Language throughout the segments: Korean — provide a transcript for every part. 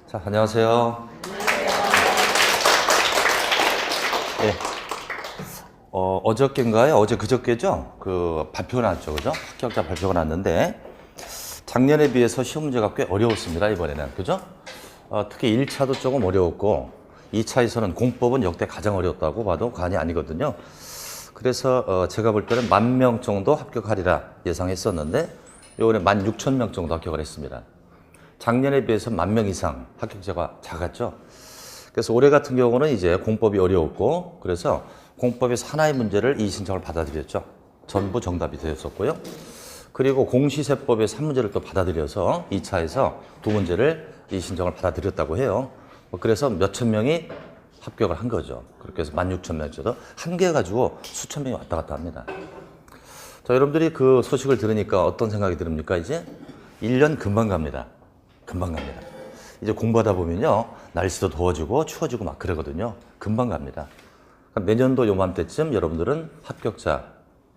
자, 안녕하세요. 네. 어저께인가요? 어제 그저께죠? 그 발표가 났죠, 그죠? 합격자 발표가 났는데 작년에 비해서 시험 문제가 꽤 어려웠습니다, 이번에는. 그죠? 특히 1차도 조금 어려웠고 2차에서는 공법은 역대 가장 어려웠다고 봐도 과언이 아니거든요. 그래서 제가 볼 때는 10,000명 정도 합격하리라 예상했었는데 이번에 16,000명 정도 합격을 했습니다. 작년에 비해서 10,000명 이상 합격자가 작았죠. 그래서 올해 같은 경우는 이제 공법이 어려웠고 그래서 공법에서 하나의 문제를 이의신청을 받아들였죠. 전부 정답이 되었었고요. 그리고 공시세법에서 한 문제를 또 받아들여서 2차에서 두 문제를 이의신청을 받아들였다고 해요. 그래서 몇천 명이 합격을 한 거죠. 그렇게 해서 16,000명 정도 한 개 가지고 수천 명이 왔다 갔다 합니다. 자, 여러분들이 그 소식을 들으니까 어떤 생각이 듭니까? 이제 1년 금방 갑니다. 금방 갑니다. 이제 공부하다 보면요. 날씨도 더워지고 추워지고 막 그러거든요. 금방 갑니다. 내년도 요맘때쯤 여러분들은 합격자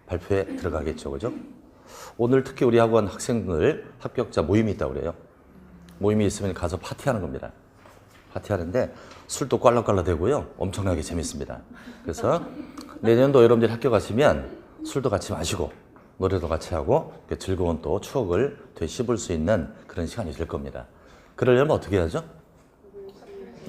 발표에 들어가겠죠. 그죠? 오늘 특히 우리 학원 학생들 합격자 모임이 있다고 그래요. 모임이 있으면 가서 파티하는 겁니다. 파티하는데 술도 꽐라꽐라 되고요. 엄청나게 재밌습니다. 그래서 내년도 여러분들이 합격하시면 술도 같이 마시고 노래도 같이 하고 즐거운 또 추억을 되씹을 수 있는 그런 시간이 될 겁니다. 그러려면 어떻게 해야죠?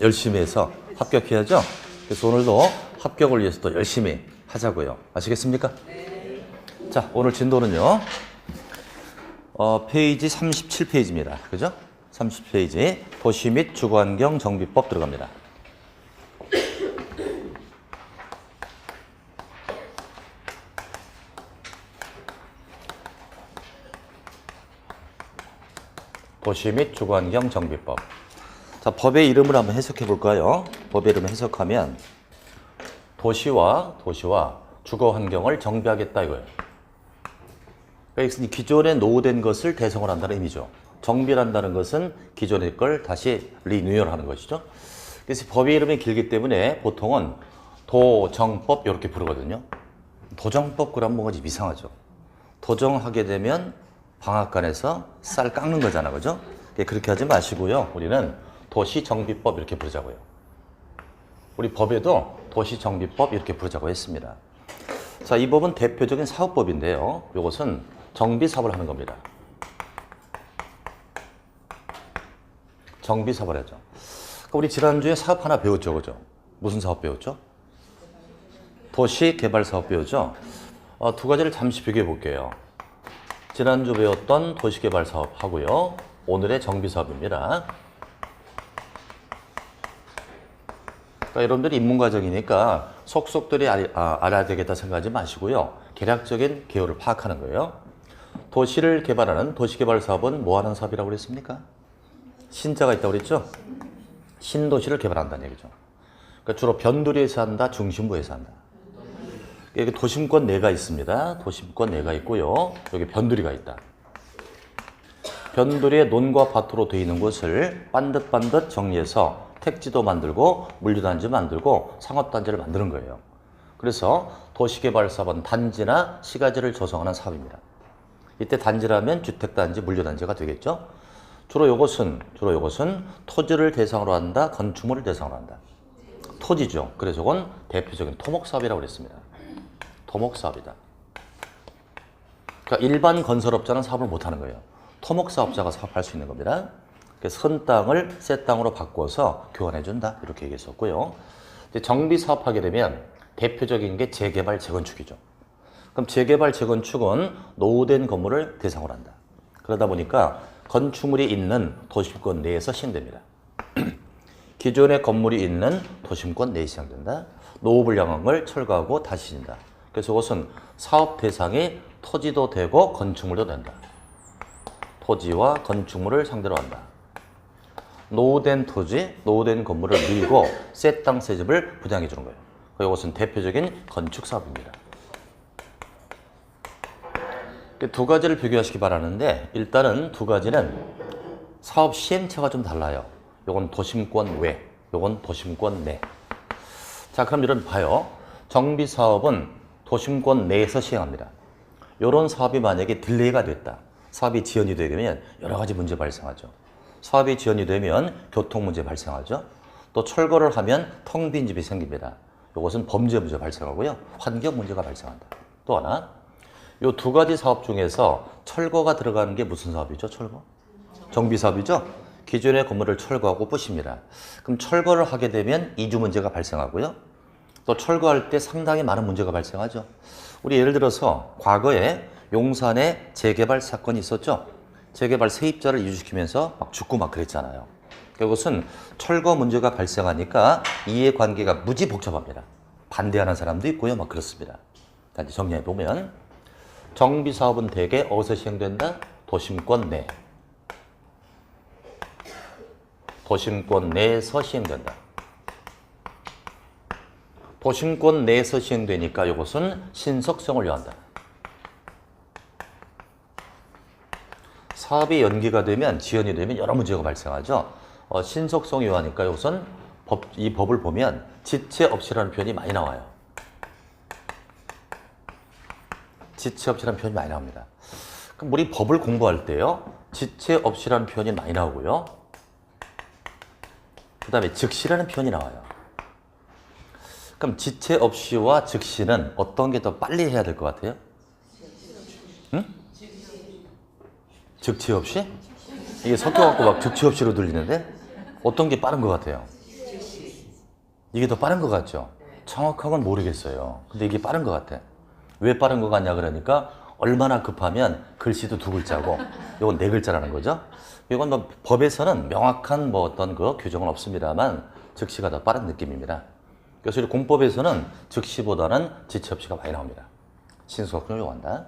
열심히 해서 합격해야죠. 그래서 오늘도 합격을 위해서 또 열심히 하자고요. 아시겠습니까? 네. 자, 오늘 진도는요. 페이지 37페이지입니다. 그죠? 30페이지 도시 및 주거환경 정비법 들어갑니다. 도시 및 주거환경 정비법. 자, 법의 이름을 한번 해석해 볼까요? 법의 이름을 해석하면 도시와 주거환경을 정비하겠다 이거예요. 그러니까 기존에 노후된 것을 대성을 한다는 의미죠. 정비한다는 것은 기존의 걸 다시 리뉴얼하는 것이죠. 그래서 법의 이름이 길기 때문에 보통은 도정법 이렇게 부르거든요. 도정법 그럼 뭔가 좀 이상하죠. 도정하게 되면 방앗간에서 쌀 깎는 거잖아, 그죠? 그렇게 하지 마시고요. 우리는 도시정비법 이렇게 부르자고요. 우리 법에도 도시정비법 이렇게 부르자고 했습니다. 자, 이 법은 대표적인 사업법인데요. 이것은 정비사업을 하는 겁니다. 정비사업을 하죠. 우리 지난주에 사업 하나 배웠죠, 그죠? 무슨 사업 배웠죠? 도시개발사업 배웠죠? 두 가지를 잠시 비교해 볼게요. 지난주 배웠던 도시개발사업 하고요. 오늘의 정비사업입니다. 그러니까 여러분들이 입문과정이니까 속속들이 알아야 되겠다 생각하지 마시고요. 개략적인 개요를 파악하는 거예요. 도시를 개발하는 도시개발사업은 뭐 하는 사업이라고 그랬습니까? 신자가 있다고 그랬죠? 신도시를 개발한다는 얘기죠. 그러니까 주로 변두리에서 한다, 중심부에서 한다. 여기 도심권 내가 있습니다. 도심권 내가 있고요. 여기 변두리가 있다. 변두리에 논과 밭으로 되어 있는 곳을 반듯반듯 정리해서 택지도 만들고 물류단지 만들고 상업단지를 만드는 거예요. 그래서 도시개발사업은 단지나 시가지를 조성하는 사업입니다. 이때 단지라면 주택단지, 물류단지가 되겠죠. 주로 이것은 토지를 대상으로 한다, 건축물을 대상으로 한다. 토지죠. 그래서 이건 대표적인 토목사업이라고 그랬습니다. 토목사업이다. 그러니까 일반 건설업자는 사업을 못하는 거예요. 토목사업자가 사업할 수 있는 겁니다. 그래서 선 땅을 새 땅으로 바꿔서 교환해준다 이렇게 얘기했었고요. 이제 정비사업하게 되면 대표적인 게 재개발, 재건축이죠. 그럼 재개발, 재건축은 노후된 건물을 대상으로 한다. 그러다 보니까 건축물이 있는 도심권 내에서 시행됩니다. 기존의 건물이 있는 도심권 내에 시행된다. 노후불량한 걸 철거하고 다시 짓는다. 그래서 이것은 사업 대상이 토지도 되고 건축물도 된다. 토지와 건축물을 상대로 한다. 노후된 토지, 노후된 건물을 밀고 새 땅, 새 집을 분양해 주는 거예요. 이것은 대표적인 건축 사업입니다. 두 가지를 비교하시기 바라는데 일단은 두 가지는 사업 시행처가 좀 달라요. 요건 도심권 외, 요건 도심권 내. 자, 그럼 이런 봐요. 정비 사업은 도심권 내에서 시행합니다. 이런 사업이 만약에 딜레이가 됐다. 사업이 지연이 되게 되면 여러 가지 문제 발생하죠. 사업이 지연이 되면 교통 문제 발생하죠. 또 철거를 하면 텅 빈 집이 생깁니다. 이것은 범죄 문제 발생하고요. 환경 문제가 발생한다. 또 하나, 이 두 가지 사업 중에서 철거가 들어가는 게 무슨 사업이죠? 철거? 정비 사업이죠. 기존의 건물을 철거하고 부십니다. 그럼 철거를 하게 되면 이주 문제가 발생하고요. 또 철거할 때 상당히 많은 문제가 발생하죠. 우리 예를 들어서 과거에 용산에 재개발 사건이 있었죠. 재개발 세입자를 이주시키면서 막 죽고 막 그랬잖아요. 이것은 철거 문제가 발생하니까 이해관계가 무지 복잡합니다. 반대하는 사람도 있고요. 막 그렇습니다. 자, 이제 정리해 보면 정비사업은 대개 어디서 시행된다? 도심권 내. 도심권 내에서 시행된다. 도심권 내에서 시행되니까 이것은 신속성을 요한다. 사업이 연기가 되면, 지연이 되면 여러 문제가 발생하죠. 신속성이 요하니까 이것은 이 법을 보면 지체 없이라는 표현이 많이 나와요. 지체 없이라는 표현이 많이 나옵니다. 그럼 우리 법을 공부할 때요, 지체 없이라는 표현이 많이 나오고요. 그 다음에 즉시라는 표현이 나와요. 그럼 지체 없이와 즉시는 어떤 게 더 빨리 해야 될 것 같아요? 응? 즉시 없이? 이게 섞여갖고 막 즉시 없이로 들리는데 어떤 게 빠른 것 같아요? 이게 더 빠른 것 같죠? 정확한 건 모르겠어요. 근데 이게 빠른 것 같아. 왜 빠른 것 같냐 그러니까 얼마나 급하면 글씨도 두 글자고 이건 네 글자라는 거죠. 이건 뭐 법에서는 명확한 뭐 어떤 그 규정은 없습니다만 즉시가 더 빠른 느낌입니다. 그래서 공법에서는 즉시보다는 지체 없이가 많이 나옵니다. 신속성을 요구한다.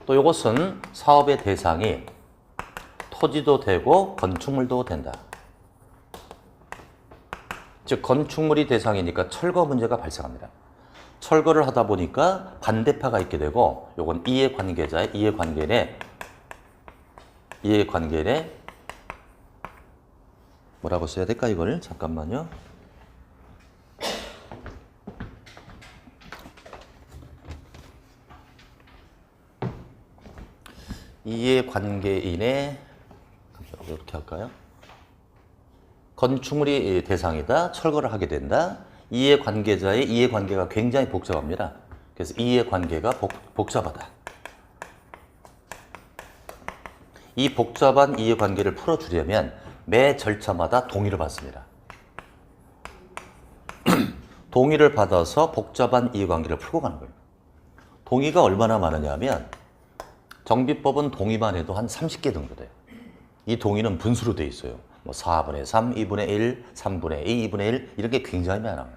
또 이것은 사업의 대상이 토지도 되고 건축물도 된다. 즉 건축물이 대상이니까 철거 문제가 발생합니다. 철거를 하다 보니까 반대파가 있게 되고 이건 이해관계자의 이해관계에 뭐라고 써야 될까 이걸? 잠깐만요. 이해관계인의 이렇게 할까요? 건축물이 대상이다. 철거를 하게 된다. 이해관계자의 이해관계가 굉장히 복잡합니다. 그래서 이해관계가 복잡하다. 이 복잡한 이해관계를 풀어주려면 매 절차마다 동의를 받습니다. 동의를 받아서 복잡한 이해관계를 풀고 가는 거예요. 동의가 얼마나 많으냐 하면 정비법은 동의만 해도 한 30개 정도 돼요. 이 동의는 분수로 돼 있어요. 뭐 4분의 3, 2분의 1, 3분의 2, 2분의 1 이런 게 굉장히 많아요.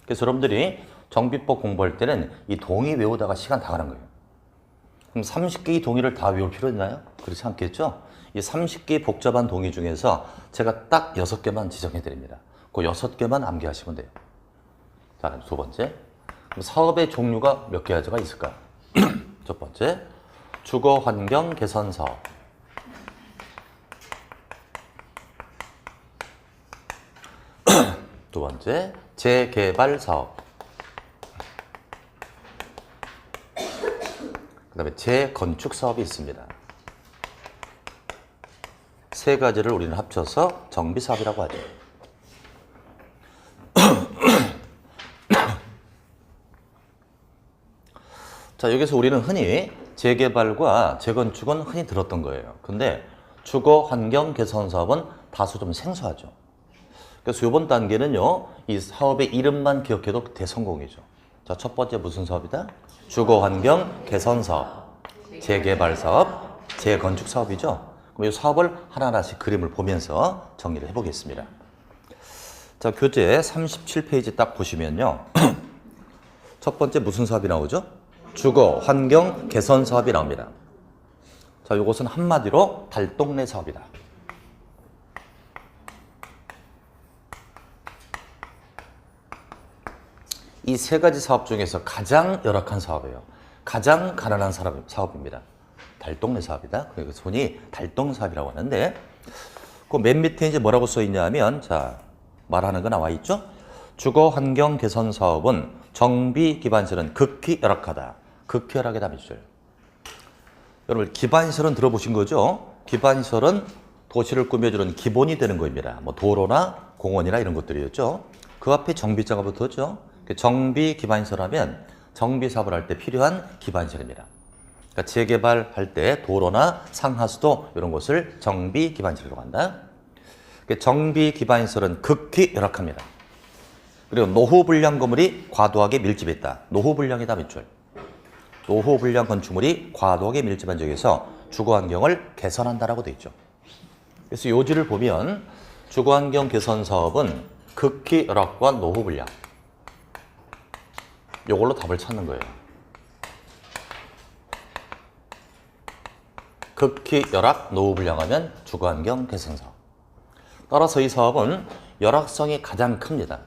그래서 여러분들이 정비법 공부할 때는 이 동의 외우다가 시간 다 가는 거예요. 그럼 30개의 동의를 다 외울 필요 있나요? 그렇지 않겠죠? 이 30개의 복잡한 동의 중에서 제가 딱 6개만 지정해 드립니다. 그 6개만 암기하시면 돼요. 자, 그럼 두 번째. 그럼 사업의 종류가 몇 가지가 있을까? 첫 번째, 주거 환경 개선 사업. 두 번째, 재개발 사업. 그 다음에 재건축 사업이 있습니다. 세 가지를 우리는 합쳐서 정비 사업이라고 하죠. 자, 여기서 우리는 흔히 재개발과 재건축은 흔히 들었던 거예요. 근데 주거 환경 개선 사업은 다소 좀 생소하죠. 그래서 이번 단계는요, 이 사업의 이름만 기억해도 대성공이죠. 자, 첫 번째 무슨 사업이다? 주거 환경 개선 사업, 재개발 사업, 재건축 사업이죠. 그럼 이 사업을 하나하나씩 그림을 보면서 정리를 해보겠습니다. 자, 교재 37페이지 딱 보시면요. 첫 번째 무슨 사업이 나오죠? 주거 환경 개선 사업이 나옵니다. 자, 이것은 한마디로 달동네 사업이다. 이 세 가지 사업 중에서 가장 열악한 사업이에요. 가장 가난한 사업입니다. 달동네 사업이다. 그래서 손이 달동 사업이라고 하는데, 그 맨 밑에 이제 뭐라고 써 있냐 하면, 자, 말하는 거 나와 있죠? 주거 환경 개선 사업은 정비 기반시설은 극히 열악하다. 극히 열악하다 몇 줄. 여러분, 기반시설은 들어보신 거죠? 기반시설은 도시를 꾸며주는 기본이 되는 겁니다. 뭐 도로나 공원이나 이런 것들이었죠. 그 앞에 정비자가 붙었죠. 정비 기반시설하면 정비 사업을 할 때 필요한 기반시설입니다. 그러니까 재개발할 때 도로나 상하수도 이런 것을 정비 기반시설이라고 한다. 정비 기반시설은 극히 열악합니다. 그리고 노후불량 건물이 과도하게 밀집했다. 노후불량이다 밑줄. 노후불량 건축물이 과도하게 밀집한 지역에서 주거환경을 개선한다라고 되어 있죠. 그래서 요지를 보면 주거환경 개선 사업은 극히 열악과 노후불량. 이걸로 답을 찾는 거예요. 극히 열악, 노후불량하면 주거환경 개선 사업. 따라서 이 사업은 열악성이 가장 큽니다.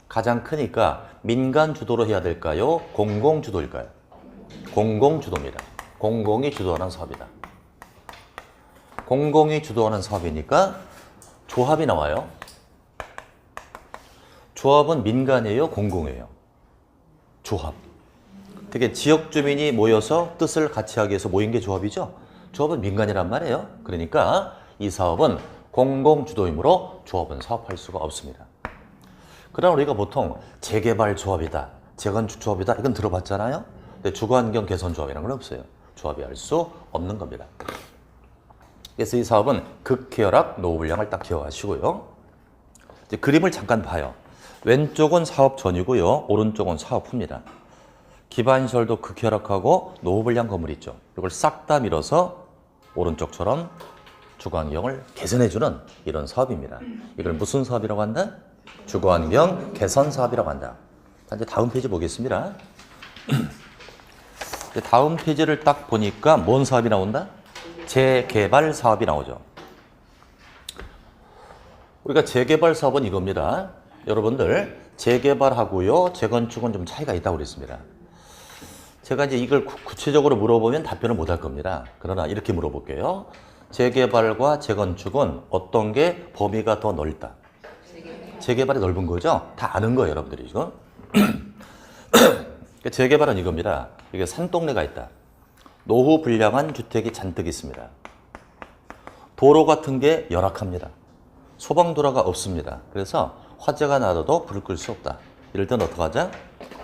가장 크니까 민간 주도로 해야 될까요? 공공 주도일까요? 공공 주도입니다. 공공이 주도하는 사업이다. 공공이 주도하는 사업이니까 조합이 나와요. 조합은 민간이에요? 공공이에요? 조합. 되게 지역 주민이 모여서 뜻을 같이 하기 위해서 모인 게 조합이죠? 조합은 민간이란 말이에요. 그러니까 이 사업은 공공 주도이므로 조합은 사업할 수가 없습니다. 그러나 우리가 보통 재개발 조합이다, 재건축 조합이다 이건 들어봤잖아요. 근데 주거환경 개선 조합이라는 건 없어요. 조합이 할 수 없는 겁니다. 그래서 이 사업은 극희열악 노후불량을 딱 기억하시고요. 이제 그림을 잠깐 봐요. 왼쪽은 사업 전이고요. 오른쪽은 사업 후입니다. 기반시설도 극희열악하고 노후불량 건물이 있죠. 이걸 싹 다 밀어서 오른쪽처럼 주거환경을 개선해주는 이런 사업입니다. 이걸 무슨 사업이라고 한다? 주거환경 개선 사업이라고 한다. 이제 다음 페이지 보겠습니다. 다음 페이지를 딱 보니까 뭔 사업이 나온다? 재개발 사업이 나오죠. 우리가 재개발 사업은 이겁니다. 여러분들 재개발하고요 재건축은 좀 차이가 있다고 그랬습니다. 제가 이제 이걸 구체적으로 물어보면 답변을 못 할 겁니다. 그러나 이렇게 물어볼게요. 재개발과 재건축은 어떤 게 범위가 더 넓다? 재개발이 넓은 거죠? 다 아는 거예요, 여러분들이 지금. 재개발은 이겁니다. 이게 산동네가 있다. 노후 불량한 주택이 잔뜩 있습니다. 도로 같은 게 열악합니다. 소방도로가 없습니다. 그래서 화재가 나도 불을 끌 수 없다. 이럴 땐 어떡하죠?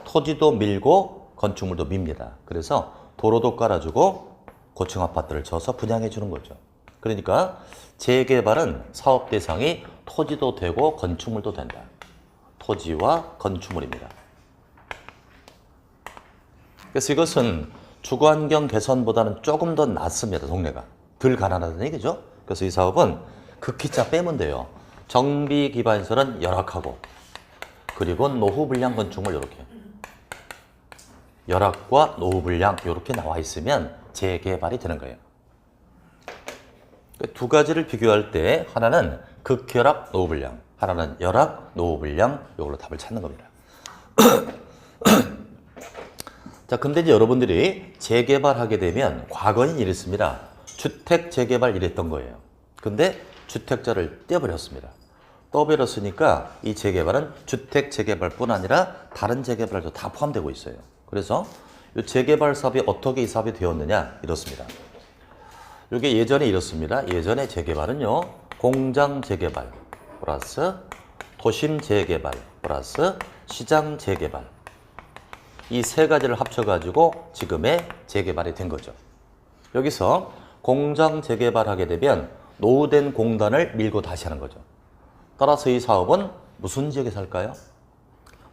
토지도 밀고 건축물도 밉니다. 그래서 도로도 깔아주고 고층 아파트를 져서 분양해 주는 거죠. 그러니까 재개발은 사업 대상이 토지도 되고 건축물도 된다. 토지와 건축물입니다. 그래서 이것은 주거환경 개선보다는 조금 더 낫습니다. 동네가. 덜 가난하다는 얘기죠. 그래서 이 사업은 극히자 빼면 돼요. 정비 기반시설은 열악하고 그리고 노후불량 건축물 이렇게 열악과 노후불량 이렇게 나와 있으면 재개발이 되는 거예요. 두 가지를 비교할 때 하나는 극열악, 노후불량, 하나는 열악, 노후불량 이걸로 답을 찾는 겁니다. 자, 근데 이제 여러분들이 재개발하게 되면 과거엔 이랬습니다. 주택 재개발 이랬던 거예요. 근데 주택자를 떼어버렸습니다. 떼어버렸으니까 이 재개발은 주택 재개발뿐 아니라 다른 재개발도 다 포함되고 있어요. 그래서 이 재개발 사업이 어떻게 이 사업이 되었느냐 이렇습니다. 이게 예전에 이렇습니다. 예전에 재개발은요. 공장 재개발 플러스 도심 재개발 플러스 시장 재개발 이 세 가지를 합쳐가지고 지금의 재개발이 된 거죠. 여기서 공장 재개발하게 되면 노후된 공단을 밀고 다시 하는 거죠. 따라서 이 사업은 무슨 지역에서 할까요?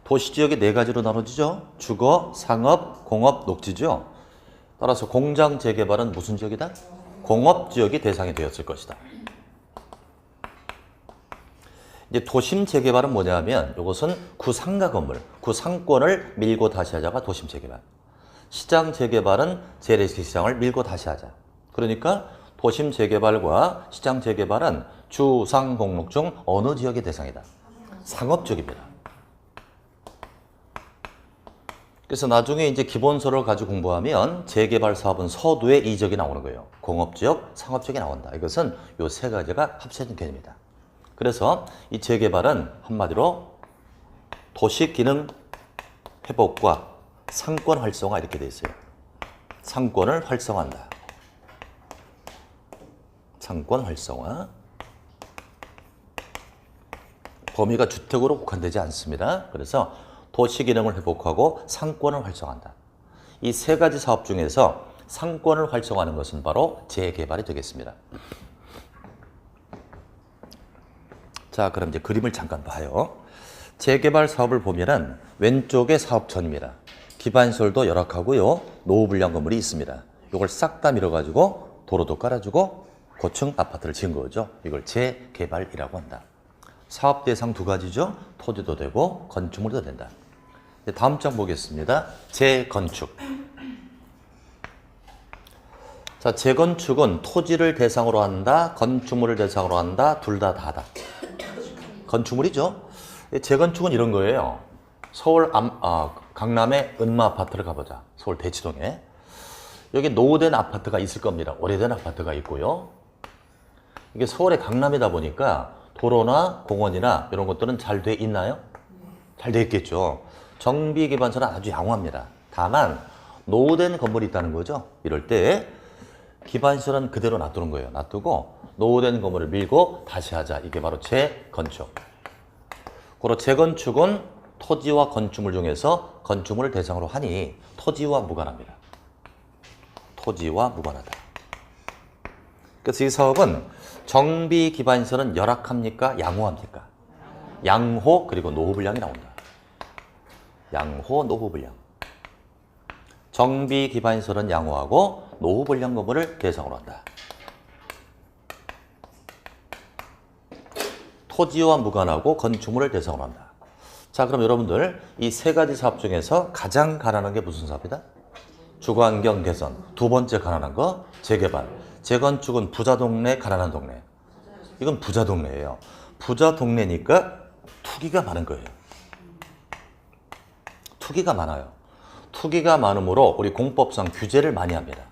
도시지역이 네 가지로 나눠지죠. 주거, 상업, 공업, 녹지죠. 따라서 공장 재개발은 무슨 지역이다? 공업지역이 대상이 되었을 것이다. 이제 도심 재개발은 뭐냐면 이것은 구상가 건물, 구상권을 밀고 다시 하자가 도심 재개발. 시장 재개발은 재래시장을 밀고 다시 하자. 그러니까 도심 재개발과 시장 재개발은 주상 공록 중 어느 지역의 대상이다? 상업 지역입니다. 그래서 나중에 이제 기본서를 가지고 공부하면 재개발 사업은 서두에 이 지역이 나오는 거예요. 공업지역, 상업지역이 나온다. 이것은 이 세 가지가 합쳐진 개념이다. 그래서 이 재개발은 한마디로 도시 기능 회복과 상권 활성화 이렇게 돼 있어요. 상권을 활성화한다. 상권 활성화. 범위가 주택으로 국한되지 않습니다. 그래서 도시 기능을 회복하고 상권을 활성화한다. 이 세 가지 사업 중에서 상권을 활성화하는 것은 바로 재개발이 되겠습니다. 자, 그럼 이제 그림을 잠깐 봐요. 재개발 사업을 보면은 왼쪽에 사업전입니다. 기반시설도 열악하고요. 노후 불량 건물이 있습니다. 이걸 싹 다 밀어가지고 도로도 깔아주고 고층 아파트를 지은 거죠. 이걸 재개발이라고 한다. 사업 대상 두 가지죠. 토지도 되고 건축물도 된다. 다음 장 보겠습니다. 재건축. 자, 재건축은 토지를 대상으로 한다, 건축물을 대상으로 한다, 둘 다 다다. 건축물이죠. 재건축은 이런 거예요. 서울 강남의 은마 아파트를 가보자. 서울 대치동에. 여기 노후된 아파트가 있을 겁니다. 오래된 아파트가 있고요. 이게 서울의 강남이다 보니까 도로나 공원이나 이런 것들은 잘 돼 있나요? 잘 돼 있겠죠. 정비 기반서는 아주 양호합니다. 다만 노후된 건물이 있다는 거죠. 이럴 때 기반시설은 그대로 놔두는 거예요. 놔두고 노후된 건물을 밀고 다시 하자. 이게 바로 재건축. 그리고 재건축은 토지와 건축물 중에서 건축물을 대상으로 하니 토지와 무관합니다. 토지와 무관하다. 그래서 이 사업은 정비 기반시설은 열악합니까? 양호합니까? 양호 그리고 노후불량이 나온다. 양호, 노후불량. 정비 기반시설은 양호하고 노후불량 건물을 대상으로 한다. 토지와 무관하고 건축물을 대상으로 한다. 자, 그럼 여러분들 이 세 가지 사업 중에서 가장 가난한 게 무슨 사업이다? 주거환경 개선. 두 번째 가난한 거 재개발. 재건축은 부자 동네, 가난한 동네. 이건 부자 동네예요. 부자 동네니까 투기가 많은 거예요. 투기가 많아요. 투기가 많으므로 우리 공법상 규제를 많이 합니다.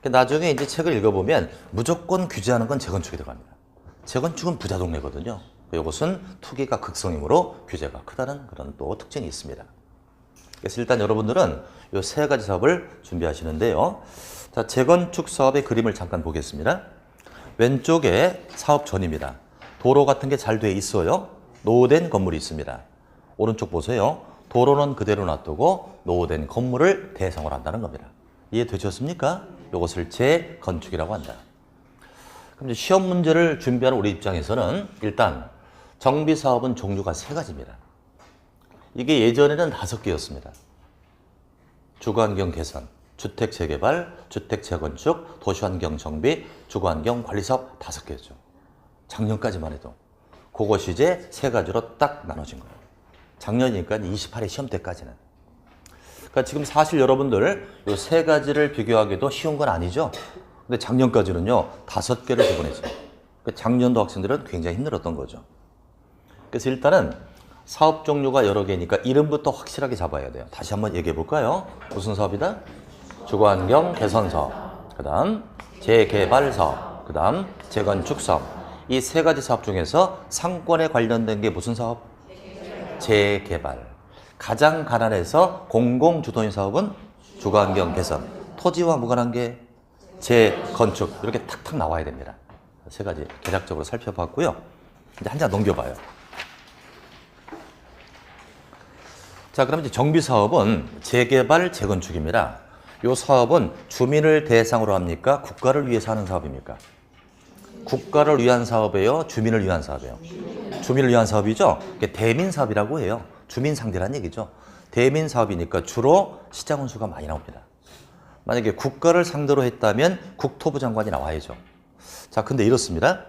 나중에 이제 책을 읽어보면 무조건 규제하는 건 재건축이 들어갑니다. 재건축은 부자 동네거든요. 이것은 투기가 극성이므로 규제가 크다는 그런 또 특징이 있습니다. 그래서 일단 여러분들은 이 세 가지 사업을 준비하시는데요. 자, 재건축 사업의 그림을 잠깐 보겠습니다. 왼쪽에 사업전입니다. 도로 같은 게 잘 돼 있어요. 노후된 건물이 있습니다. 오른쪽 보세요. 도로는 그대로 놔두고 노후된 건물을 대상으로 한다는 겁니다. 이해되셨습니까? 이것을 재건축이라고 한다. 그럼 이제 시험 문제를 준비하는 우리 입장에서는 일단 정비 사업은 종류가 세 가지입니다. 이게 예전에는 5개였습니다. 주거환경 개선, 주택 재개발, 주택 재건축, 도시환경 정비, 주거환경 관리 사업 5개였죠. 작년까지만 해도. 그것이 이제 세 가지로 딱 나눠진 거예요. 작년이니까 28회 시험 때까지는. 그러니까 지금 사실 여러분들 이 세 가지를 비교하기도 쉬운 건 아니죠. 근데 작년까지는요 5개를 구분했어요. 그러니까 작년도 학생들은 굉장히 힘들었던 거죠. 그래서 일단은 사업 종류가 여러 개니까 이름부터 확실하게 잡아야 돼요. 다시 한번 얘기해 볼까요? 무슨 사업이다? 주거환경 개선 사업, 그 다음 재개발 사업, 그 다음 재건축 사업. 이 세 가지 사업 중에서 상권에 관련된 게 무슨 사업? 재개발. 가장 가난해서 공공주도인 사업은 주거환경 개선. 토지와 무관한 게 재건축. 이렇게 탁탁 나와야 됩니다. 세 가지 개략적으로 살펴봤고요. 이제 한 장 넘겨봐요. 자, 그럼 이제 정비 사업은 재개발, 재건축입니다. 이 사업은 주민을 대상으로 합니까? 국가를 위해서 하는 사업입니까? 국가를 위한 사업이에요? 주민을 위한 사업이에요? 주민을 위한 사업이죠? 대민 사업이라고 해요. 주민 상대란 얘기죠. 대민 사업이니까 주로 시장 혼수가 많이 나옵니다. 만약에 국가를 상대로 했다면 국토부 장관이 나와야죠. 자, 근데 이렇습니다.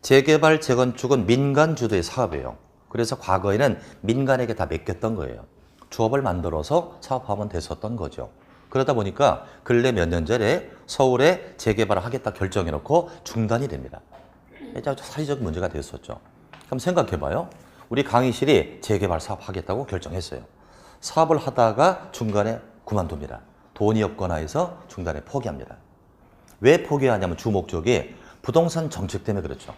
재개발, 재건축은 민간 주도의 사업이에요. 그래서 과거에는 민간에게 다 맡겼던 거예요. 조합을 만들어서 사업하면 됐었던 거죠. 그러다 보니까 근래 몇 년 전에 서울에 재개발을 하겠다 결정해놓고 중단이 됩니다. 아주 사회적 문제가 됐었죠. 그럼 생각해봐요. 우리 강의실이 재개발 사업 하겠다고 결정했어요. 사업을 하다가 중간에 그만둡니다. 돈이 없거나 해서 중단에 포기합니다. 왜 포기하냐면 주 목적이 부동산 정책 때문에 그렇죠.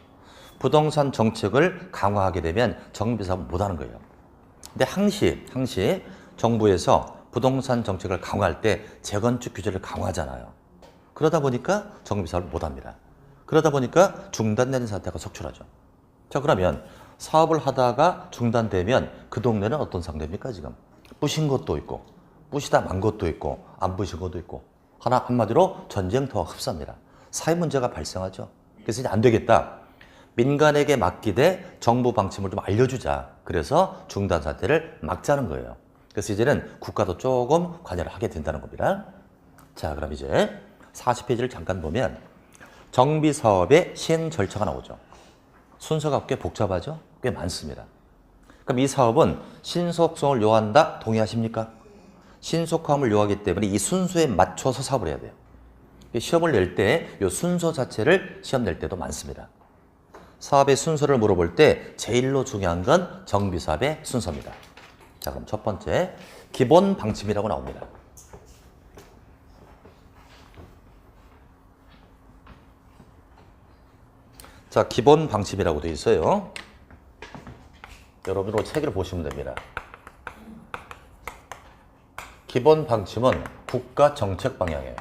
부동산 정책을 강화하게 되면 정비 사업을 못하는 거예요. 근데 항시 정부에서 부동산 정책을 강화할 때 재건축 규제를 강화하잖아요. 그러다 보니까 정비 사업을 못합니다. 그러다 보니까 중단되는 사태가 속출하죠. 자, 그러면 사업을 하다가 중단되면 그 동네는 어떤 상태입니까, 지금? 부신 것도 있고, 부시다 만 것도 있고, 안 부신 것도 있고, 한마디로 전쟁터와 흡사합니다. 사회 문제가 발생하죠. 그래서 이제 안 되겠다. 민간에게 맡기되 정부 방침을 좀 알려주자. 그래서 중단 사태를 막자는 거예요. 그래서 이제는 국가도 조금 관여를 하게 된다는 겁니다. 자, 그럼 이제 40페이지를 잠깐 보면 정비사업의 시행 절차가 나오죠. 순서가 꽤 복잡하죠? 꽤 많습니다. 그럼 이 사업은 신속성을 요한다. 동의하십니까? 신속함을 요하기 때문에 이 순서에 맞춰서 사업을 해야 돼요. 시험을 낼 때 이 순서 자체를 시험 낼 때도 많습니다. 사업의 순서를 물어볼 때 제일로 중요한 건 정비사업의 순서입니다. 자, 그럼 첫 번째 기본 방침이라고 나옵니다. 자, 기본 방침이라고 되어 있어요. 여러분으로 책을 보시면 됩니다. 기본 방침은 국가 정책 방향이에요.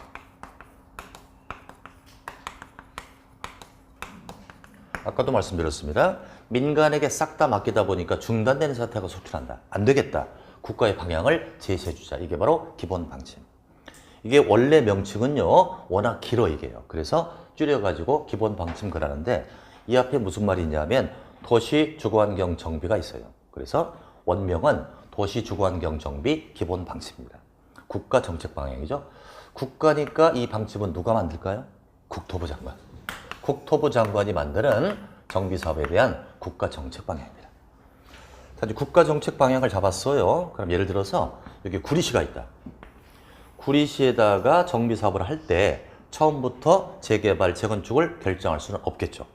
아까도 말씀드렸습니다. 민간에게 싹 다 맡기다 보니까 중단되는 사태가 속출한다. 안 되겠다. 국가의 방향을 제시해 주자. 이게 바로 기본 방침. 이게 원래 명칭은요, 워낙 길어 이게요. 그래서 줄여가지고 기본 방침 그러는데 이 앞에 무슨 말이 있냐면 도시주거환경 정비가 있어요. 그래서 원명은 도시주거환경 정비 기본 방침입니다. 국가 정책 방향이죠. 국가니까 이 방침은 누가 만들까요? 국토부 장관. 국토부 장관이 만드는 정비사업에 대한 국가 정책 방향입니다. 자, 이제 국가 정책 방향을 잡았어요. 그럼 예를 들어서 여기 구리시가 있다. 구리시에다가 정비사업을 할 때 처음부터 재개발, 재건축을 결정할 수는 없겠죠.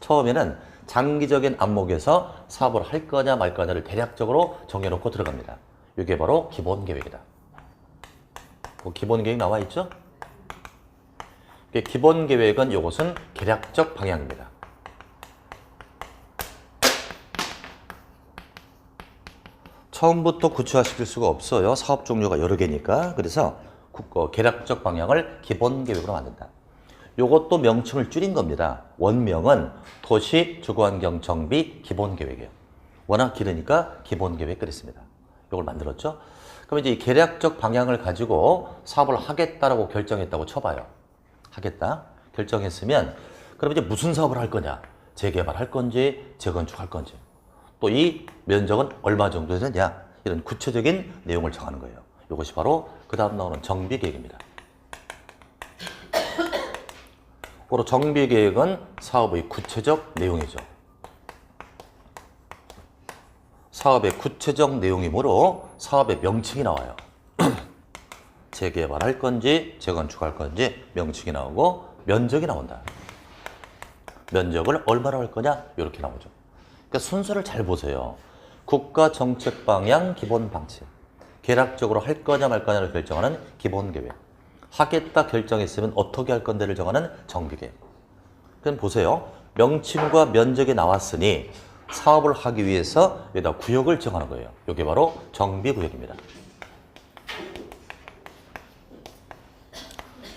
처음에는 장기적인 안목에서 사업을 할 거냐 말 거냐를 대략적으로 정해놓고 들어갑니다. 이게 바로 기본계획이다. 기본계획 나와 있죠? 기본계획은 이것은 계략적 방향입니다. 처음부터 구체화시킬 수가 없어요. 사업 종류가 여러 개니까. 그래서 계략적 방향을 기본계획으로 만든다. 이것도 명칭을 줄인 겁니다. 원명은 도시주거환경정비 기본계획이에요. 워낙 길으니까 기본계획 그랬습니다. 이걸 만들었죠. 그럼 이제 이 계략적 방향을 가지고 사업을 하겠다라고 결정했다고 쳐봐요. 하겠다. 결정했으면 그럼 이제 무슨 사업을 할 거냐. 재개발할 건지 재건축할 건지. 또 이 면적은 얼마 정도 되냐. 이런 구체적인 내용을 정하는 거예요. 이것이 바로 그 다음 나오는 정비계획입니다. 바로 정비계획은 사업의 구체적 내용이죠. 사업의 구체적 내용이므로 사업의 명칭이 나와요. 재개발할 건지 재건축할 건지 명칭이 나오고 면적이 나온다. 면적을 얼마로 할 거냐 이렇게 나오죠. 그러니까 순서를 잘 보세요. 국가 정책 방향 기본 방침. 계략적으로 할 거냐 말 거냐를 결정하는 기본 계획. 하겠다 결정했으면 어떻게 할 건데를 정하는 정비계획. 그럼 보세요. 명칭과 면적이 나왔으니 사업을 하기 위해서 여기다 구역을 정하는 거예요. 이게 바로 정비구역입니다.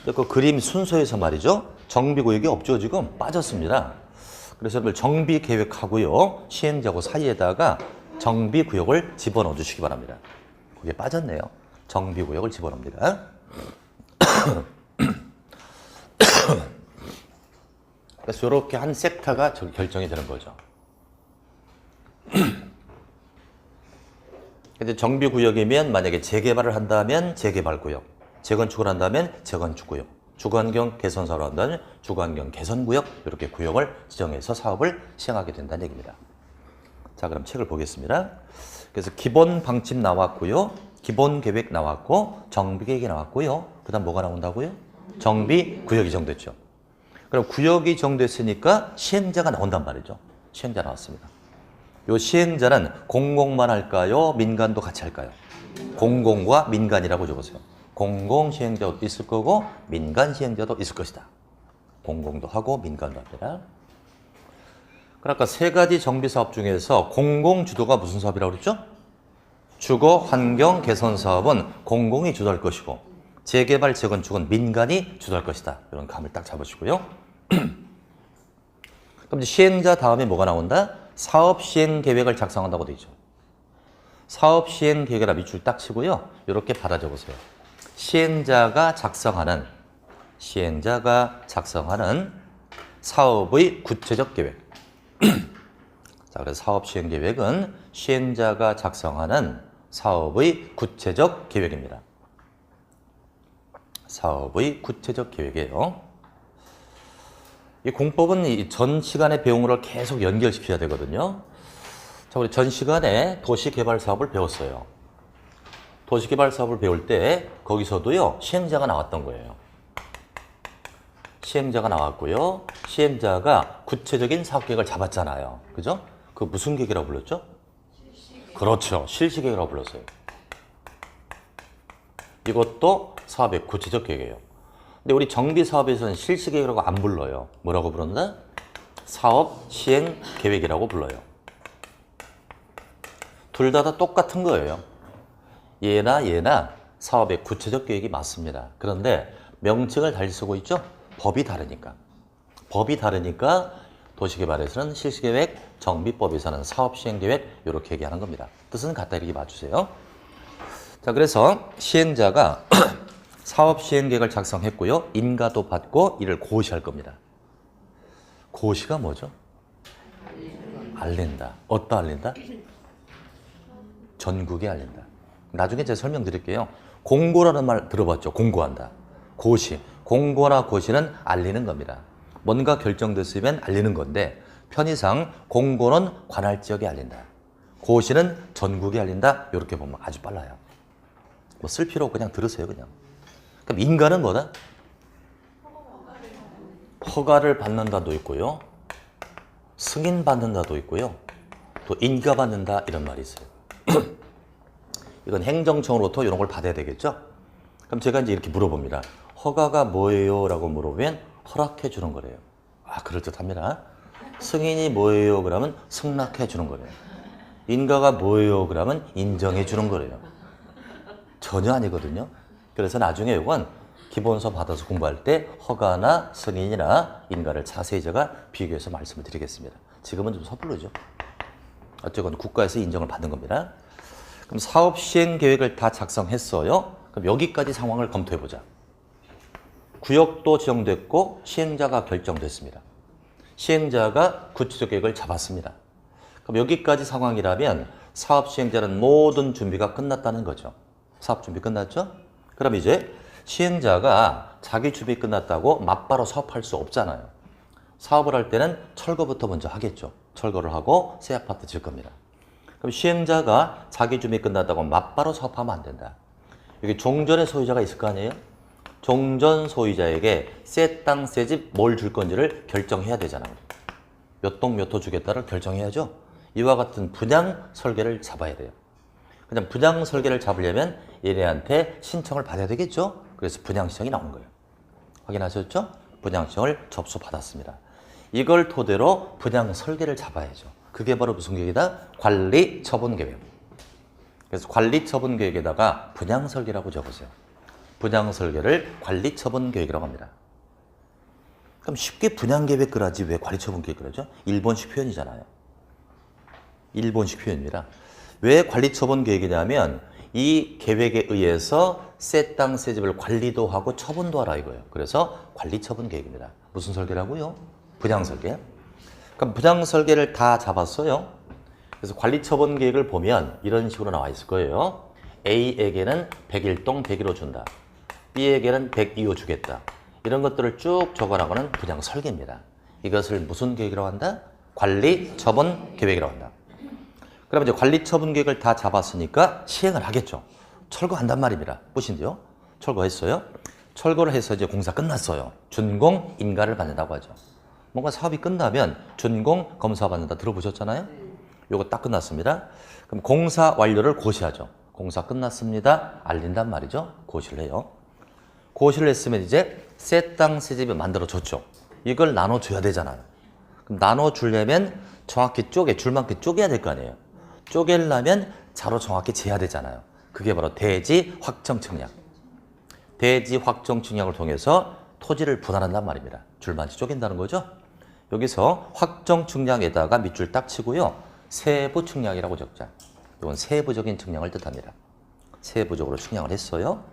그 그림 순서에서 말이죠. 정비구역이 없죠. 지금 빠졌습니다. 그래서 여러분 정비계획하고요. 시행자고 사이에다가 정비구역을 집어넣어 주시기 바랍니다. 그게 빠졌네요. 정비구역을 집어넣습니다. 그래서 이렇게 한 섹터가 결정이 되는 거죠. 근데 정비구역이면 만약에 재개발을 한다면 재개발구역, 재건축을 한다면 재건축구역, 주거환경 개선 사업을 한다면 주거환경 개선구역 이렇게 구역을 지정해서 사업을 시행하게 된다는 얘기입니다. 자, 그럼 책을 보겠습니다. 그래서 기본 방침 나왔고요. 기본 계획 나왔고 정비계획이 나왔고요. 그 다음 뭐가 나온다고요? 정비구역이 정됐죠. 그럼 구역이 정됐으니까 시행자가 나온단 말이죠. 시행자 나왔습니다. 이 시행자는 공공만 할까요? 민간도 같이 할까요? 공공과 민간이라고 적으세요. 공공 시행자도 있을 거고 민간 시행자도 있을 것이다. 공공도 하고 민간도 합니다. 그러니까 세 가지 정비사업 중에서 공공 주도가 무슨 사업이라고 그랬죠? 주거 환경 개선 사업은 공공이 주도할 것이고 재개발 재건축은 민간이 주도할 것이다. 이런 감을 딱 잡으시고요. 그럼 이제 시행자 다음에 뭐가 나온다? 사업 시행 계획을 작성한다고 돼 있죠. 사업 시행 계획이라 밑줄 딱 치고요. 이렇게 받아 적으세요. 시행자가 작성하는 사업의 구체적 계획. 자, 그래서 사업 시행 계획은 시행자가 작성하는 사업의 구체적 계획입니다. 사업의 구체적 계획이에요. 이 공법은 이 전 시간에 배운 거를 계속 연결시켜야 되거든요. 자, 우리 전 시간에 도시개발 사업을 배웠어요. 도시개발 사업을 배울 때 거기서도요, 시행자가 나왔던 거예요. 시행자가 나왔고요. 시행자가 구체적인 사업 계획을 잡았잖아요. 그죠? 그 무슨 계획이라고 불렀죠? 그렇죠. 실시계획이라고 불렀어요. 이것도 사업의 구체적 계획이에요. 근데 우리 정비 사업에서는 실시계획이라고 안 불러요. 뭐라고 부른다? 사업 시행 계획이라고 불러요. 둘 다 똑같은 거예요. 얘나 사업의 구체적 계획이 맞습니다. 그런데 명칭을 달리 쓰고 있죠? 법이 다르니까. 법이 다르니까 도시개발에서는 실시계획, 정비법에서는 사업시행계획 이렇게 얘기하는 겁니다. 뜻은 같다 이렇게 맞추세요. 자, 그래서 시행자가 사업시행계획을 작성했고요. 인가도 받고 이를 고시할 겁니다. 고시가 뭐죠? 알린다. 어디다 알린다? 전국에 알린다. 나중에 제가 설명드릴게요. 공고라는 말 들어봤죠? 공고한다. 고시. 공고나 고시는 알리는 겁니다. 뭔가 결정됐으면 알리는 건데 편의상 공고는 관할 지역에 알린다. 고시는 전국에 알린다. 이렇게 보면 아주 빨라요. 뭐 쓸 필요 없고 그냥 들으세요. 그냥. 그럼 인가는 뭐다? 허가를 받는다도 있고요. 승인 받는다도 있고요. 또 인가 받는다 이런 말이 있어요. 이건 행정청으로부터 이런 걸 받아야 되겠죠? 그럼 제가 이제 이렇게 물어봅니다. 허가가 뭐예요? 라고 물어보면 허락해 주는 거래요. 아, 그럴듯합니다. 승인이 뭐예요? 그러면 승낙해 주는 거래요. 인가가 뭐예요? 그러면 인정해 주는 거래요. 전혀 아니거든요. 그래서 나중에 이건 기본서 받아서 공부할 때 허가나 승인이나 인가를 자세히 제가 비교해서 말씀을 드리겠습니다. 지금은 좀 섣부르죠. 어쨌건 국가에서 인정을 받는 겁니다. 그럼 사업 시행 계획을 다 작성했어요. 그럼 여기까지 상황을 검토해 보자. 구역도 지정됐고 시행자가 결정됐습니다. 시행자가 구체적 계획을 잡았습니다. 그럼 여기까지 상황이라면 사업 시행자는 모든 준비가 끝났다는 거죠. 사업 준비 끝났죠? 그럼 이제 시행자가 자기 준비 끝났다고 맞바로 사업할 수 없잖아요. 사업을 할 때는 철거부터 먼저 하겠죠. 철거를 하고 새 아파트 질 겁니다. 그럼 시행자가 자기 준비 끝났다고 맞바로 사업하면 안 된다. 여기 종전의 소유자가 있을 거 아니에요? 종전 소유자에게 새 땅, 새 집 뭘 줄 건지를 결정해야 되잖아요. 몇 동 몇 호 주겠다를 결정해야죠. 이와 같은 분양 설계를 잡아야 돼요. 그냥 분양 설계를 잡으려면 얘네한테 신청을 받아야 되겠죠. 그래서 분양 신청이 나온 거예요. 확인하셨죠? 분양 신청을 접수받았습니다. 이걸 토대로 분양 설계를 잡아야죠. 그게 바로 무슨 계획이다? 관리 처분 계획. 그래서 관리 처분 계획에다가 분양 설계라고 적으세요. 분양 설계를 관리 처분 계획이라고 합니다. 그럼 쉽게 분양 계획 그라지 왜 관리 처분 계획 그러죠? 일본식 표현이잖아요. 일본식 표현입니다. 왜 관리 처분 계획이냐면 이 계획에 의해서 새 땅, 새 집을 관리도 하고 처분도 하라 이거예요. 그래서 관리 처분 계획입니다. 무슨 설계라고요? 분양 설계. 그럼 분양 설계를 다 잡았어요. 그래서 관리 처분 계획을 보면 이런 식으로 나와 있을 거예요. A에게는 101동 101호 준다. B에게는 102호 주겠다. 이런 것들을 쭉 적어나가는 분양 설계입니다. 이것을 무슨 계획이라고 한다? 관리 처분 계획이라고 한다. 그럼 이제 관리 처분 계획을 다 잡았으니까 시행을 하겠죠. 철거한단 말입니다. 보신데요? 철거했어요. 철거를 해서 이제 공사 끝났어요. 준공 인가를 받는다고 하죠. 뭔가 사업이 끝나면 준공 검사 받는다 들어보셨잖아요? 요거 딱 끝났습니다. 그럼 공사 완료를 고시하죠. 공사 끝났습니다. 알린단 말이죠. 고시를 해요. 고시를 했으면 이제 새 땅, 새 집을 만들어줬죠. 이걸 나눠줘야 되잖아요. 그럼 나눠주려면 정확히 줄만큼 쪼개야 될 거 아니에요. 쪼개려면 자로 정확히 재야 되잖아요. 그게 바로 대지 확정 측량. 대지 확정 측량을 통해서 토지를 분할한단 말입니다. 줄만치 쪼갠다는 거죠. 여기서 확정 측량에다가 밑줄 딱 치고요. 세부 측량이라고 적자. 이건 세부적인 측량을 뜻합니다. 세부적으로 측량을 했어요.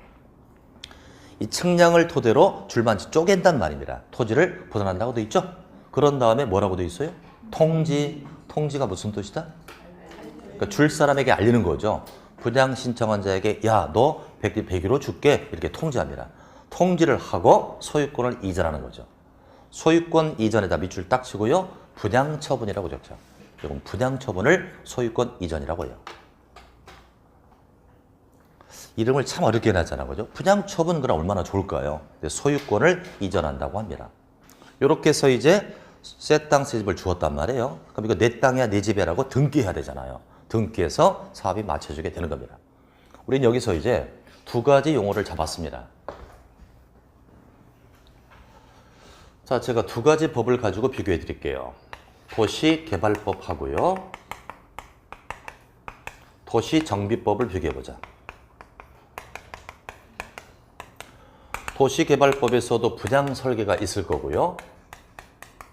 이 측량을 토대로 줄반지 쪼갠단 말입니다. 토지를 보존한다고 돼 있죠? 그런 다음에 뭐라고 돼 있어요? 통지. 통지가 무슨 뜻이다? 그러니까 줄 사람에게 알리는 거죠. 분양 신청한 자에게 야, 너 100일 후 줄게 이렇게 통지합니다. 통지를 하고 소유권을 이전하는 거죠. 소유권 이전에다 밑줄 딱 치고요. 분양처분이라고 적죠. 이건 분양처분을 소유권 이전이라고 해요. 이름을 참 어렵게 해놨잖아, 그죠? 분양처분 그럼 얼마나 좋을까요? 소유권을 이전한다고 합니다. 이렇게 해서 이제 새 땅 새 집을 주었단 말이에요. 그럼 이거 내 땅이야 내 집이라고 등기해야 되잖아요. 등기해서 사업이 맞춰지게 되는 겁니다. 우리는 여기서 이제 두 가지 용어를 잡았습니다. 자, 제가 두 가지 법을 가지고 비교해 드릴게요. 도시개발법하고요. 도시정비법을 비교해 보자. 도시개발법에서도 분양설계가 있을 거고요.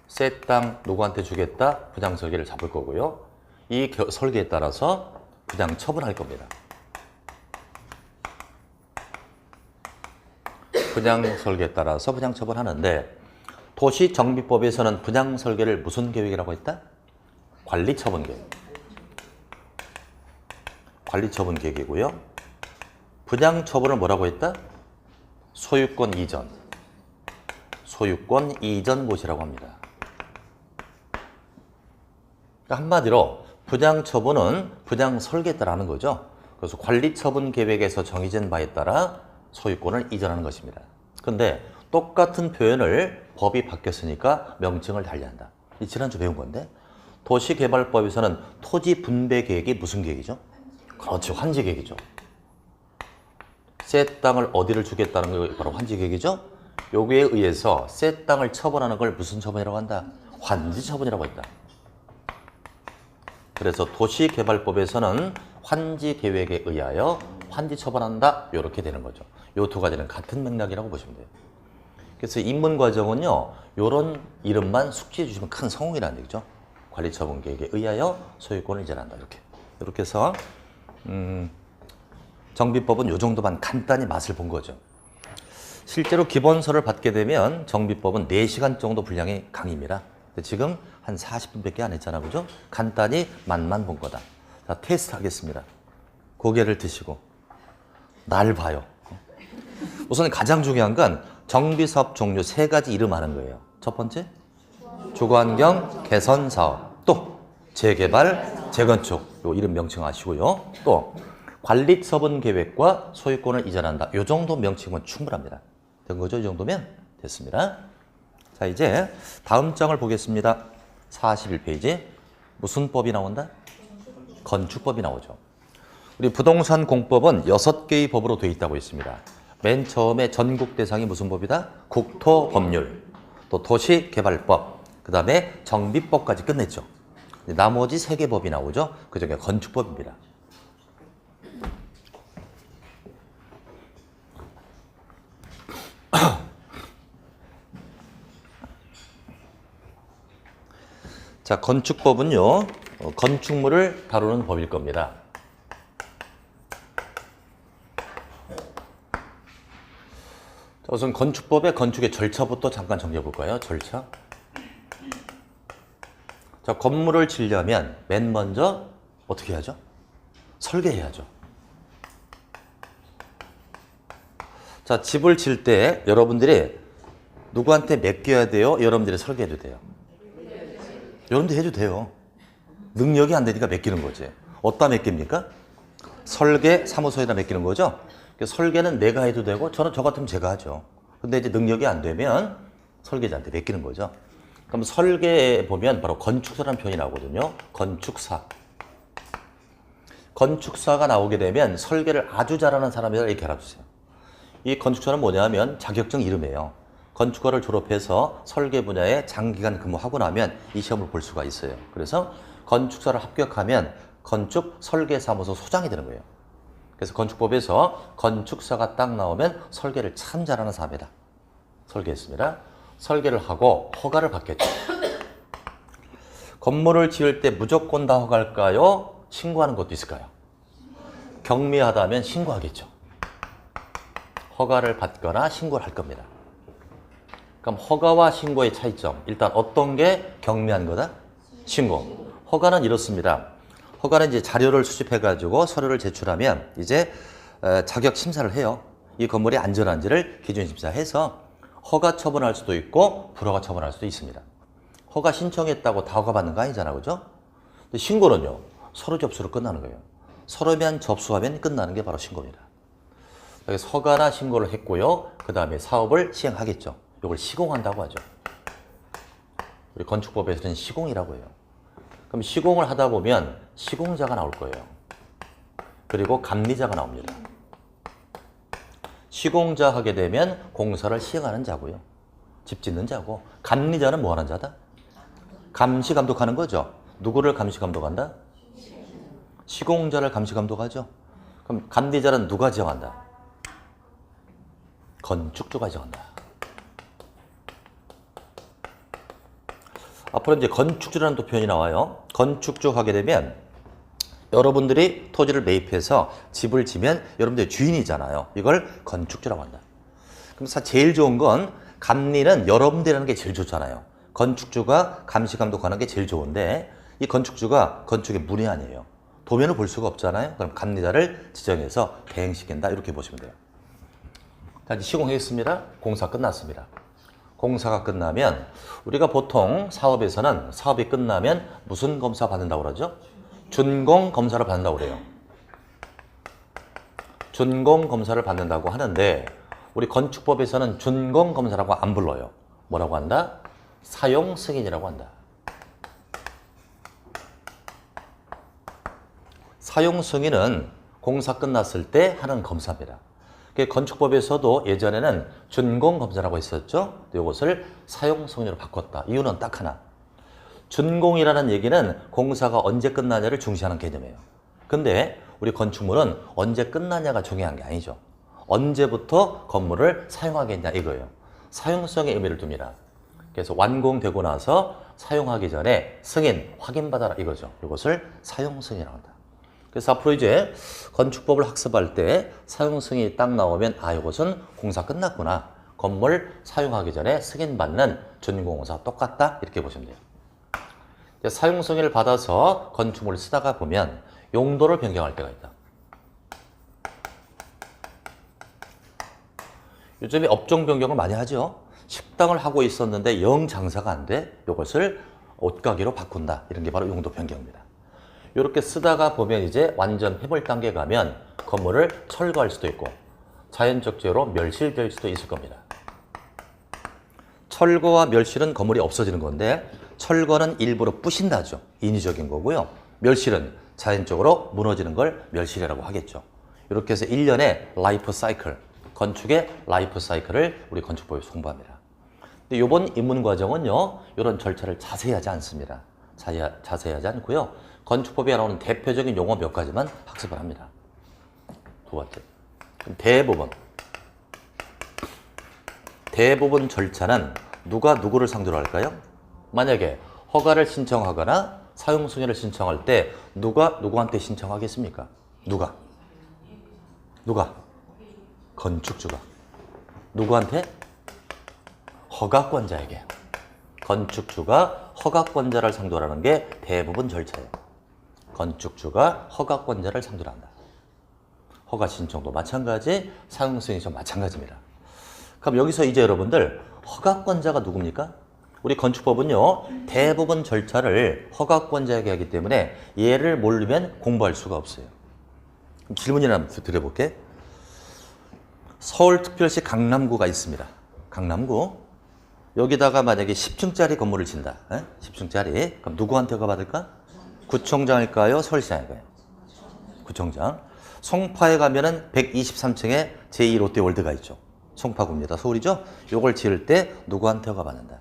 새 땅 누구한테 주겠다 분양설계를 잡을 거고요. 이 설계에 따라서 분양처분할 겁니다. 분양설계에 따라서 분양처분하는데 도시정비법에서는 분양설계를 무슨 계획이라고 했다? 관리처분 계획. 관리처분 계획이고요. 분양처분을 뭐라고 했다? 소유권 이전. 소유권 이전고시라고 합니다. 그러니까 한마디로 분양처분은 분양설계에 따라 하는 거죠. 그래서 관리처분 계획에서 정해진 바에 따라 소유권을 이전하는 것입니다. 그런데 똑같은 표현을 법이 바뀌었으니까 명칭을 달리한다. 이 지난주 배운 건데 도시개발법에서는 토지 분배 계획이 무슨 계획이죠? 그렇죠. 환지 계획이죠. 새 땅을 어디를 주겠다는 게 바로 환지 계획이죠. 여기에 의해서 새 땅을 처분하는 걸 무슨 처분이라고 한다? 환지 처분이라고 했다. 그래서 도시개발법에서는 환지 계획에 의하여 환지 처분한다. 이렇게 되는 거죠. 이 두 가지는 같은 맥락이라고 보시면 돼요. 그래서 입문 과정은요. 이런 이름만 숙지해 주시면 큰 성공이라는 얘기죠. 관리처분 계획에 의하여 소유권을 이전한다. 이렇게 해서 정비법은 이 정도만 간단히 맛을 본 거죠. 실제로 기본서를 받게 되면 정비법은 4시간 정도 분량의 강의입니다. 근데 지금 한 40분밖에 안 했잖아, 그죠? 간단히 맛만 본 거다. 자, 테스트 하겠습니다. 고개를 드시고 날 봐요. 우선 가장 중요한 건 정비사업 종류 3가지 이름 아는 거예요. 첫 번째, 주거환경 개선사업, 또 재개발, 재건축, 요 이름 명칭 아시고요. 또 관리처분 계획과 소유권을 이전한다. 요 정도 명칭은 충분합니다. 된 거죠? 이 정도면 됐습니다. 자, 이제 다음 장을 보겠습니다. 41페이지. 무슨 법이 나온다? 건축법이 나오죠. 우리 부동산 공법은 6개의 법으로 되어 있다고 있습니다. 맨 처음에 전국 대상이 무슨 법이다? 국토법률, 또 도시개발법, 그 다음에 정비법까지 끝냈죠. 나머지 3개 법이 나오죠. 그 중에 건축법입니다. 자, 건축법은요, 건축물을 다루는 법일 겁니다. 자, 우선 건축법의 건축의 절차부터 잠깐 정리해 볼까요? 절차. 자, 건물을 지으려면 맨 먼저 어떻게 해야죠? 설계해야죠. 자, 집을 지을 때 여러분들이 누구한테 맡겨야 돼요? 여러분들이 설계해도 돼요? 여러분들 해도 돼요. 능력이 안 되니까 맡기는 거지. 어디다 맡깁니까? 설계 사무소에다 맡기는 거죠. 설계는 내가 해도 되고 저 같으면 제가 하죠. 근데 이제 능력이 안 되면 설계자한테 맡기는 거죠. 그럼 설계에 보면 바로 건축사라는 표현이 나오거든요. 건축사. 건축사가 나오게 되면 설계를 아주 잘하는 사람이라 이렇게 알아주세요. 이 건축사는 뭐냐면 자격증 이름이에요. 건축과를 졸업해서 설계 분야에 장기간 근무하고 나면 이 시험을 볼 수가 있어요. 그래서 건축사를 합격하면 건축 설계사무소 소장이 되는 거예요. 그래서 건축법에서 건축사가 딱 나오면 설계를 참 잘하는 사람이다. 설계했습니다. 설계를 하고 허가를 받겠죠. 건물을 지을 때 무조건 다 허가할까요? 신고하는 것도 있을까요? 경미하다면 신고하겠죠. 허가를 받거나 신고를 할 겁니다. 그럼 허가와 신고의 차이점. 일단 어떤 게 경미한 거다? 신고. 허가는 이렇습니다. 허가는 이제 자료를 수집해가지고 서류를 제출하면 이제 자격 심사를 해요. 이 건물이 안전한지를 기준 심사해서 허가 처분할 수도 있고 불허가 처분할 수도 있습니다. 허가 신청했다고 다 허가 받는 거 아니잖아, 그죠? 근데 신고는요, 서류 접수로 끝나는 거예요. 서류만 접수하면 끝나는 게 바로 신고입니다. 그래서 허가나 신고를 했고요. 그 다음에 사업을 시행하겠죠. 이걸 시공한다고 하죠. 우리 건축법에서는 시공이라고 해요. 그럼 시공을 하다 보면 시공자가 나올 거예요. 그리고 감리자가 나옵니다. 시공자 하게 되면 공사를 시행하는 자고요. 집 짓는 자고. 감리자는 뭐 하는 자다? 감시 감독하는 거죠. 누구를 감시 감독한다? 시공자를 감시 감독하죠. 그럼 감리자는 누가 지정한다? 건축주가 지정한다. 앞으로 이제 건축주라는 또 표현이 나와요. 건축주 하게 되면 여러분들이 토지를 매입해서 집을 지면 여러분들이 주인이잖아요. 이걸 건축주라고 한다. 그럼 제일 좋은 건 감리는 여러분들이라는 게 제일 좋잖아요. 건축주가 감시 감독하는 게 제일 좋은데 이 건축주가 건축의 문외한이에요. 도면을 볼 수가 없잖아요. 그럼 감리자를 지정해서 대행시킨다. 이렇게 보시면 돼요. 자, 이제 시공했습니다. 공사 끝났습니다. 공사가 끝나면 우리가 보통 사업에서는 사업이 끝나면 무슨 검사 받는다고 그러죠? 준공 검사를 받는다고 그래요. 준공 검사를 받는다고 하는데 우리 건축법에서는 준공 검사라고 안 불러요. 뭐라고 한다? 사용 승인이라고 한다. 사용 승인은 공사 끝났을 때 하는 검사입니다. 건축법에서도 예전에는 준공 검사라고 했었죠. 이것을 사용 승인으로 바꿨다. 이유는 딱 하나. 준공이라는 얘기는 공사가 언제 끝나냐를 중시하는 개념이에요. 근데 우리 건축물은 언제 끝나냐가 중요한 게 아니죠. 언제부터 건물을 사용하겠냐 이거예요. 사용성의 의미를 둡니다. 그래서 완공되고 나서 사용하기 전에 승인 확인받아라 이거죠. 이것을 사용 승인이라고 한다. 그래서 앞으로 이제 건축법을 학습할 때 사용 승인이 딱 나오면 아 이것은 공사 끝났구나. 건물 사용하기 전에 승인받는 준공공사 똑같다 이렇게 보시면 돼요. 사용 승인을 받아서 건축물을 쓰다가 보면 용도를 변경할 때가 있다. 요즘에 업종 변경을 많이 하죠. 식당을 하고 있었는데 영 장사가 안 돼. 이것을 옷가게로 바꾼다. 이런 게 바로 용도 변경입니다. 이렇게 쓰다가 보면 이제 완전 폐물 단계 가면 건물을 철거할 수도 있고 자연적 재해로 멸실될 수도 있을 겁니다. 철거와 멸실은 건물이 없어지는 건데 철거는 일부러 부신다죠. 인위적인 거고요. 멸실은 자연적으로 무너지는 걸 멸실이라고 하겠죠. 이렇게 해서 1년의 라이프 사이클, 건축의 라이프 사이클을 우리 건축법에서 공부합니다. 근데 이번 입문 과정은요. 이런 절차를 자세히 하지 않습니다. 자세히 하지 않고요. 건축법에 나오는 대표적인 용어 몇 가지만 학습을 합니다. 두 번째. 대부분 절차는 누가 누구를 상대로 할까요? 만약에 허가를 신청하거나 사용 승인을 신청할 때 누가 누구한테 신청하겠습니까? 누가? 건축주가. 누구한테? 허가권자에게. 건축주가 허가권자를 상대로 하는 게 대부분 절차예요. 건축주가 허가권자를 상대로 한다. 허가 신청도 마찬가지, 사용 승인도 마찬가지입니다. 그럼 여기서 이제 여러분들 허가권자가 누굽니까? 우리 건축법은요. 대부분 절차를 허가권자에게 하기 때문에 얘를 모르면 공부할 수가 없어요. 그럼 질문이나 한번 드려볼게. 서울특별시 강남구가 있습니다. 강남구. 여기다가 만약에 10층짜리 건물을 짓는다. 10층짜리. 그럼 누구한테 허가 받을까? 구청장일까요? 서울시장일까요? 구청장. 송파에 가면은 123층에 제2롯데월드가 있죠. 송파구입니다. 서울이죠? 요걸 지을 때 누구한테 허가 받는다?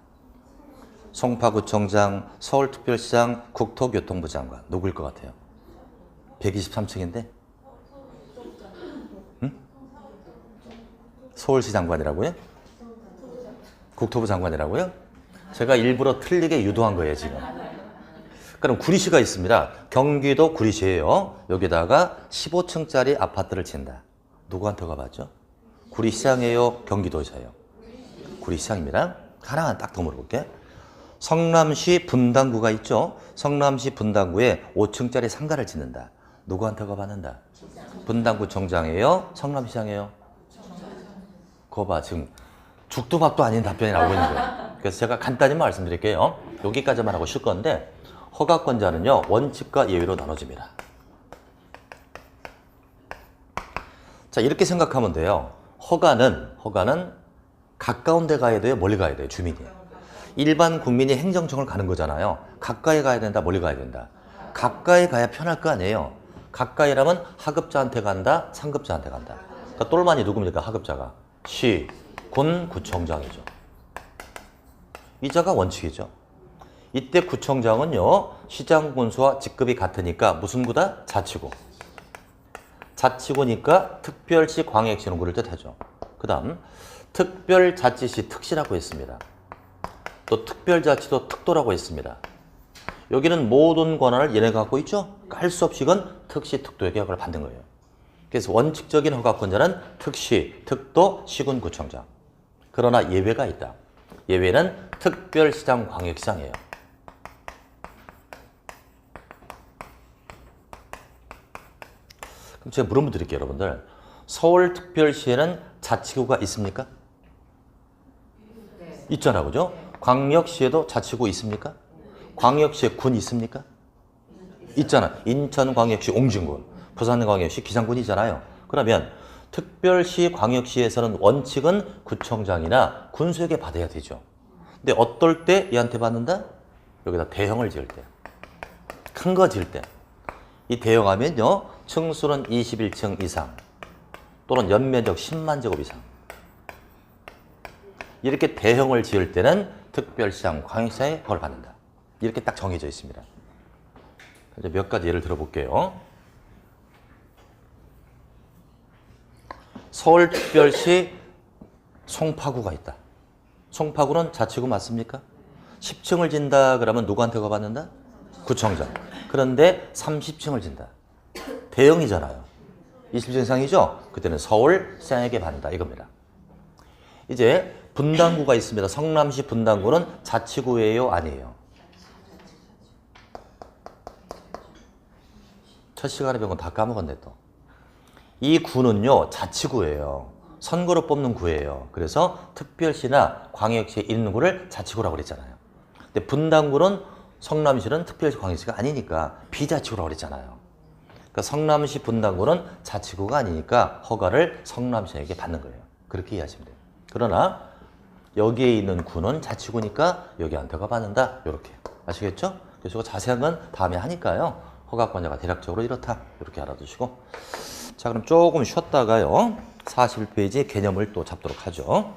송파구청장, 서울특별시장, 국토교통부 장관. 누구일 것 같아요? 123층인데? 응? 서울시 장관이라고요? 국토부 장관이라고요? 제가 일부러 틀리게 유도한 거예요, 지금. 그럼 구리시가 있습니다. 경기도 구리시예요. 여기다가 15층짜리 아파트를 짓는다. 누구한테 가봤죠? 구리시장이에요? 경기도에서요? 구리시장입니다. 하나만 딱 더 물어볼게. 성남시 분당구가 있죠? 성남시 분당구에 5층짜리 상가를 짓는다. 누구한테 가봤는다? 분당구청장이에요? 성남시장이에요? 그거 봐, 지금 죽도 밥도 아닌 답변이 나오고 있는 거예요. 그래서 제가 간단히 말씀드릴게요. 여기까지만 하고 쉴 건데, 허가권자는요, 원칙과 예외로 나눠집니다. 자, 이렇게 생각하면 돼요. 허가는 가까운 데 가야 돼요? 멀리 가야 돼요? 주민이. 일반 국민이 행정청을 가는 거잖아요. 가까이 가야 된다? 멀리 가야 된다? 가까이 가야 편할 거 아니에요. 가까이라면 하급자한테 간다? 상급자한테 간다? 그러니까 똘만이 누굽니까? 하급자가. 시, 군, 구청장이죠. 이자가 원칙이죠. 이때 구청장은요, 시장 군수와 직급이 같으니까 무슨 구다? 자치구. 자치구니까 특별시, 광역시는 구를 뜻하죠. 그 다음 특별자치시 특시라고 했습니다. 또 특별자치도 특도라고 했습니다. 여기는 모든 권한을 얘네가 갖고 있죠. 할 수 없이 이건 특시, 특도에게 허가를 받는 거예요. 그래서 원칙적인 허가권자는 특시, 특도, 시군, 구청장. 그러나 예외가 있다. 예외는 특별시장, 광역시장이에요. 그럼 제가 물어보 드릴게요, 여러분들. 서울특별시에는 자치구가 있습니까? 네. 있잖아, 그죠? 광역시에도 자치구 있습니까? 광역시에 군 있습니까? 있잖아. 인천광역시 옹진군, 부산광역시 기장군이잖아요. 그러면 특별시, 광역시에서는 원칙은 구청장이나 군수에게 받아야 되죠. 근데 어떨 때 얘한테 받는다? 여기다 대형을 지을 때. 큰 거 지을 때. 이 대형하면요, 층수는 21층 이상 또는 연면적 10만 제곱 이상. 이렇게 대형을 지을 때는 특별시장, 광역시장에 허가를 받는다. 이렇게 딱 정해져 있습니다. 이제 몇 가지 예를 들어볼게요. 서울특별시 송파구가 있다. 송파구는 자치구 맞습니까? 10층을 진다 그러면 누구한테 허가 받는다? 구청장. 그런데 30층을 진다. 대형이잖아요. 20층 이상이죠? 그때는 서울시장에게 받는다 이겁니다. 이제 분당구가 있습니다. 성남시 분당구는 자치구예요? 아니에요? 첫 시간에 배운 건 다 까먹었네 또. 이 구는요, 자치구예요. 선거로 뽑는 구예요. 그래서 특별시나 광역시에 있는 구를 자치구라고 그랬잖아요. 근데 분당구는 성남시는 특별시, 광역시가 아니니까 비자치구라고 그랬잖아요. 그러니까 성남시 분당구는 자치구가 아니니까 허가를 성남시에게 받는 거예요. 그렇게 이해하시면 돼요. 그러나 여기에 있는 구는 자치구니까 여기한테 허가 받는다. 이렇게. 아시겠죠? 그래서 자세한 건 다음에 하니까요. 허가권자가 대략적으로 이렇다. 이렇게 알아두시고. 자, 그럼 조금 쉬었다가요. 41페이지 개념을 또 잡도록 하죠.